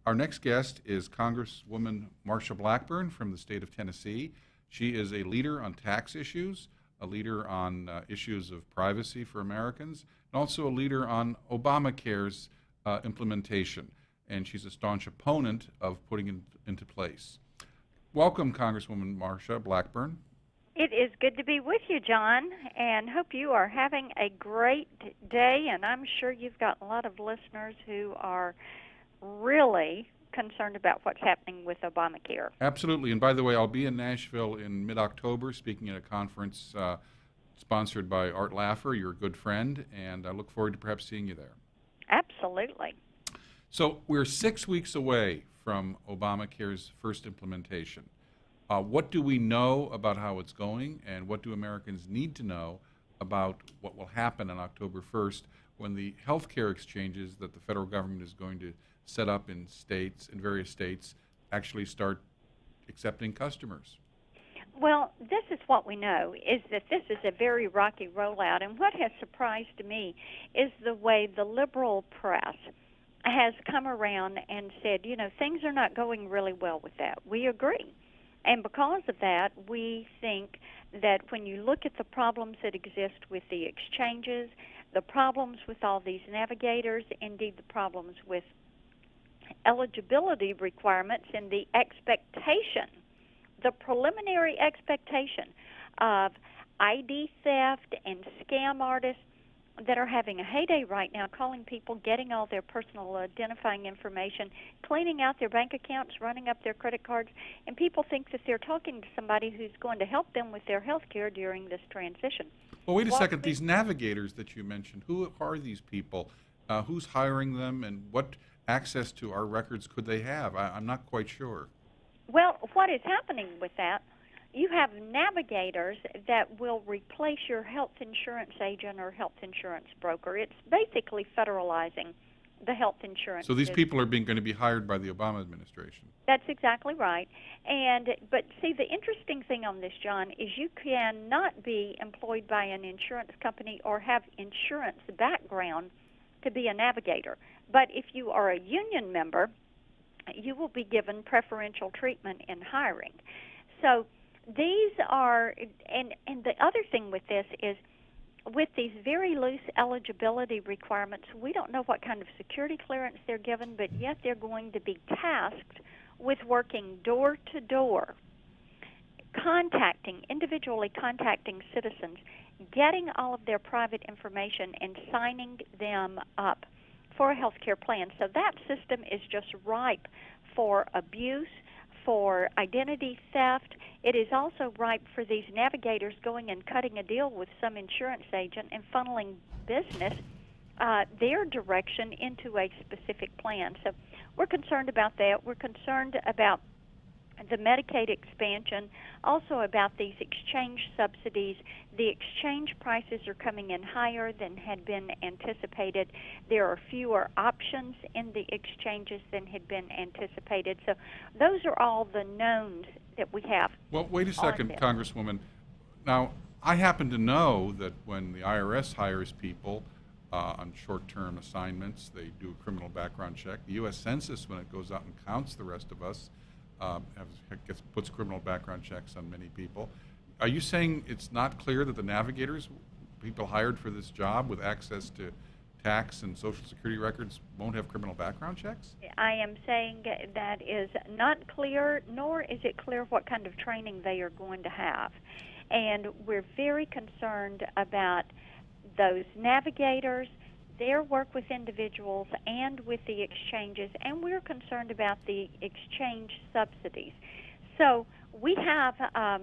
Our next guest is Congresswoman Marsha Blackburn from the state of Tennessee. She is a leader on tax issues, a leader on issues of privacy for Americans, and also a leader on Obamacare's implementation. And she's a staunch opponent of putting it into place. Welcome, Congresswoman Marsha Blackburn. It is good to be with you, John, and hope you are having a great day. And I'm sure you've got a lot of listeners who are really concerned about what's happening with Obamacare. Absolutely. And by the way, I'll be in Nashville in mid-October speaking at a conference sponsored by Art Laffer, your good friend, and I look forward to perhaps seeing you there. Absolutely. So we're 6 weeks away from Obamacare's first implementation. What do we know about how it's going, and what do Americans need to know about what will happen on October 1st when the health care exchanges that the federal government is going to set up in various states, actually start accepting customers? Well, this is what we know, is that this is a very rocky rollout, and what has surprised me is the way the liberal press has come around and said, you know, things are not going really well with that. We agree. And because of that, we think that when you look at the problems that exist with the exchanges, the problems with all these navigators, indeed the problems with eligibility requirements and the expectation, the preliminary expectation of ID theft and scam artists that are having a heyday right now, calling people, getting all their personal identifying information, cleaning out their bank accounts, running up their credit cards, and people think that they're talking to somebody who's going to help them with their health care during this transition. Well, wait a second. These navigators that you mentioned, who are these people? Who's hiring them, and what access to our records could they have? I'm not quite sure. Well, what is happening with that, you have navigators that will replace your health insurance agent or health insurance broker. It's basically federalizing the health insurance. So these people are going to be hired by the Obama administration. That's exactly right. But see, the interesting thing on this, John, is you cannot be employed by an insurance company or have insurance background to be a navigator. But if you are a union member, you will be given preferential treatment in hiring. So these are, and the other thing with this is, with these very loose eligibility requirements, we don't know what kind of security clearance they're given, but yet they're going to be tasked with working door to door, individually contacting citizens, getting all of their private information and signing them up for a health care plan. So that system is just ripe for abuse, for identity theft. It is also ripe for these navigators going and cutting a deal with some insurance agent and funneling business their direction into a specific plan. So we're concerned about that. We're concerned about the Medicaid expansion, also about these exchange subsidies. The exchange prices are coming in higher than had been anticipated. There are fewer options in the exchanges than had been anticipated. So those are all the knowns that we have. Well, wait a second, Congresswoman. Now, I happen to know that when the IRS hires people on short-term assignments, they do a criminal background check. The U.S. Census, when it goes out and counts the rest of us, puts criminal background checks on many people. Are you saying it's not clear that the navigators, people hired for this job with access to tax and Social Security records, won't have criminal background checks? I am saying that is not clear, nor is it clear what kind of training they are going to have. And we're very concerned about those navigators, their work with individuals and with the exchanges, and we're concerned about the exchange subsidies. So we have a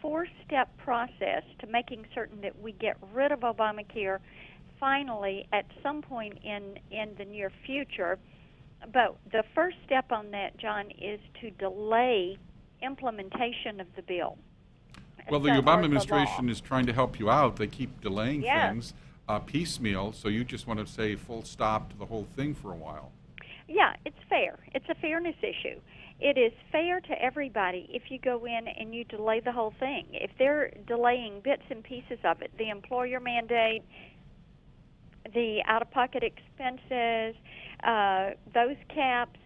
four-step process to making certain that we get rid of Obamacare finally at some point in the near future. But the first step on that, John, is to delay implementation of the bill. Well, the Obama administration is trying to help you out. They keep delaying things piecemeal, so you just want to say full stop to the whole thing for a while. Yeah, it's fair. It's a fairness issue. It is fair to everybody if you go in and you delay the whole thing. If they're delaying bits and pieces of it, the employer mandate, the out-of-pocket expenses, those caps,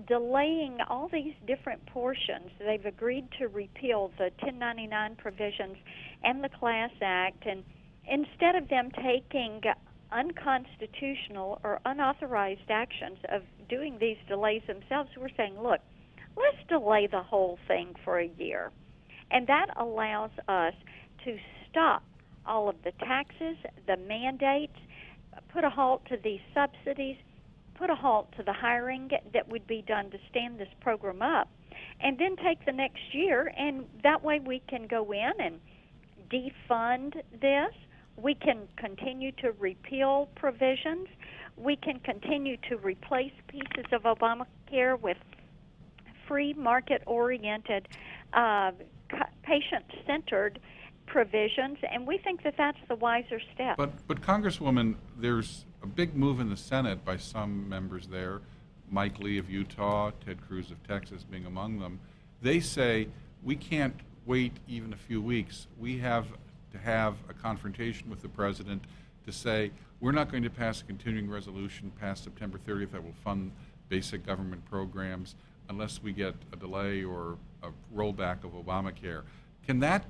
delaying all these different portions. They've agreed to repeal the 1099 provisions and the Class Act, and instead of them taking unconstitutional or unauthorized actions of doing these delays themselves, we're saying, look, let's delay the whole thing for a year. And that allows us to stop all of the taxes, the mandates, put a halt to these subsidies, put a halt to the hiring that would be done to stand this program up, and then take the next year, and that way we can go in and defund this. We can continue to repeal provisions. We can continue to replace pieces of Obamacare with free, market-oriented, patient-centered provisions, and we think that that's the wiser step. But Congresswoman, there's a big move in the Senate by some members there, Mike Lee of Utah, Ted Cruz of Texas being among them. They say we can't wait even a few weeks. We have to have a confrontation with the president to say we're not going to pass a continuing resolution past September 30th that will fund basic government programs unless we get a delay or a rollback of Obamacare. Can that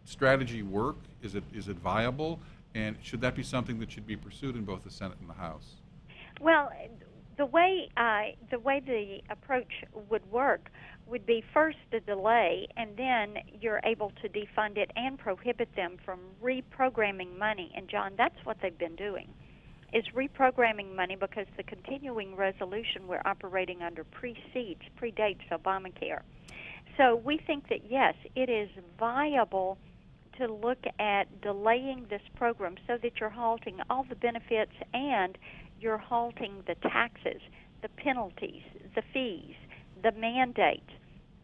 strategy work? Is it viable? And should that be something that should be pursued in both the Senate and the House? Well, the way the approach would work would be first a delay, and then you're able to defund it and prohibit them from reprogramming money. And John, that's what they've been doing, is reprogramming money, because the continuing resolution we're operating under predates Obamacare. So we think that, yes, it is viable to look at delaying this program so that you're halting all the benefits and you're halting the taxes, the penalties, the fees, the mandates.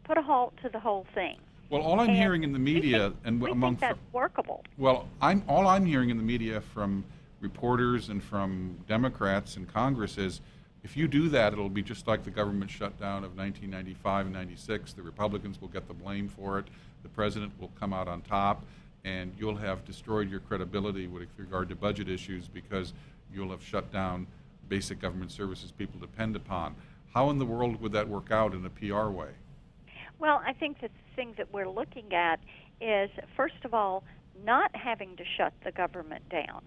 Put a halt to the whole thing. Well, all I'm hearing in the media, we think that's workable. Well, all I'm hearing in the media from reporters and from Democrats in Congress is, if you do that, it'll be just like the government shutdown of 1995 and 96. The Republicans will get the blame for it. The president will come out on top, and you'll have destroyed your credibility with regard to budget issues because you'll have shut down basic government services people depend upon. How in the world would that work out in a PR way? Well, I think the thing that we're looking at is, first of all, not having to shut the government down.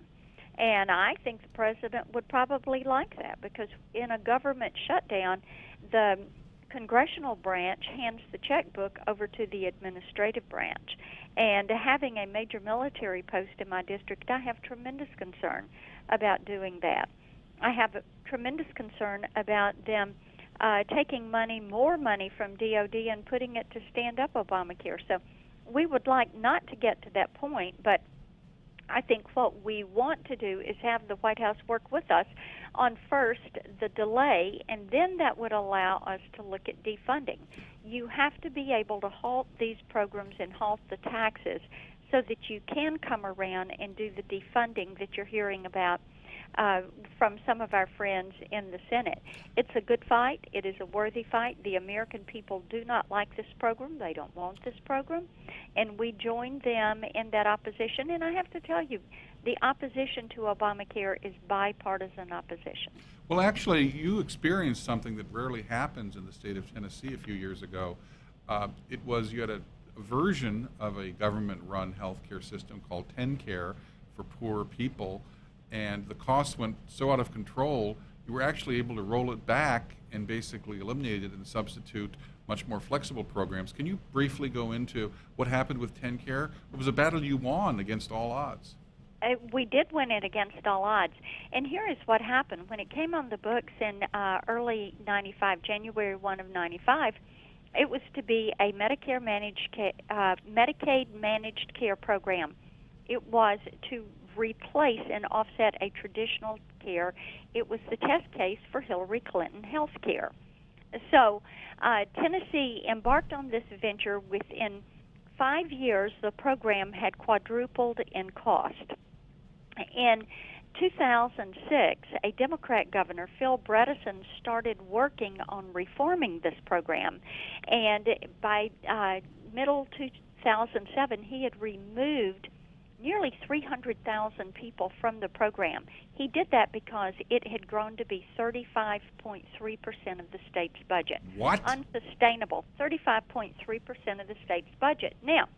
And I think the president would probably like that, because in a government shutdown, the congressional branch hands the checkbook over to the administrative branch. And having a major military post in my district, I have tremendous concern about doing that. I have a tremendous concern about them taking more money from DOD and putting it to stand up Obamacare. So we would like not to get to that point, but I think what we want to do is have the White House work with us on first the delay, and then that would allow us to look at defunding. You have to be able to halt these programs and halt the taxes so that you can come around and do the defunding that you're hearing about from some of our friends in the Senate. It's a good fight. It is a worthy fight. The American people do not like this program. They don't want this program. And we join them in that opposition. And I have to tell you, the opposition to Obamacare is bipartisan opposition. Well, actually, you experienced something that rarely happens in the state of Tennessee a few years ago. You had a version of a government-run health care system called Tenncare for poor people, and the costs went so out of control, you were actually able to roll it back and basically eliminate it and substitute much more flexible programs. Can you briefly go into what happened with Tenncare? It was a battle you won against all odds. We did win it against all odds. And here is what happened. When it came on the books in early 95, January 1 of 95, it was to be a Medicaid managed care program. It was to replace and offset a traditional care. It was the test case for Hillary Clinton health care. So Tennessee embarked on this venture. Within 5 years, the program had quadrupled in cost. In 2006, a Democrat governor, Phil Bredesen, started working on reforming this program. And by middle 2007, he had removed nearly 300,000 people from the program. He did that because it had grown to be 35.3% of the state's budget. What? Unsustainable. 35.3% of the state's budget. Now,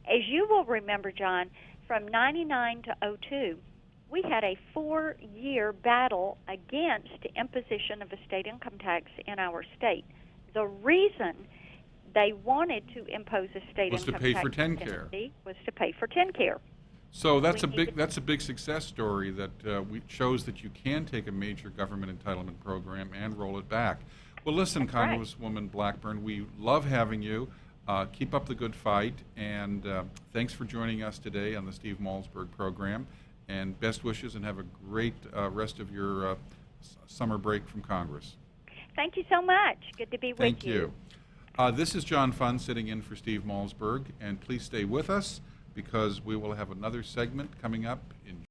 as you will remember, John, from 99 to 02, we had a 4-year battle against imposition of a state income tax in our state. The reason they wanted to impose a state Was to income pay tax for in Tenncare. Tennessee was to pay for Tenncare. So that's We a big success story that shows that you can take a major government entitlement program and roll it back. Well, listen, That's right. Congresswoman Blackburn, we love having you. Keep up the good fight, and thanks for joining us today on the Steve Malzberg program. And best wishes, and have a great rest of your summer break from Congress. Thank you so much. Good to be with Thank you. This is John Funn sitting in for Steve Malzberg, and please stay with us because we will have another segment coming up in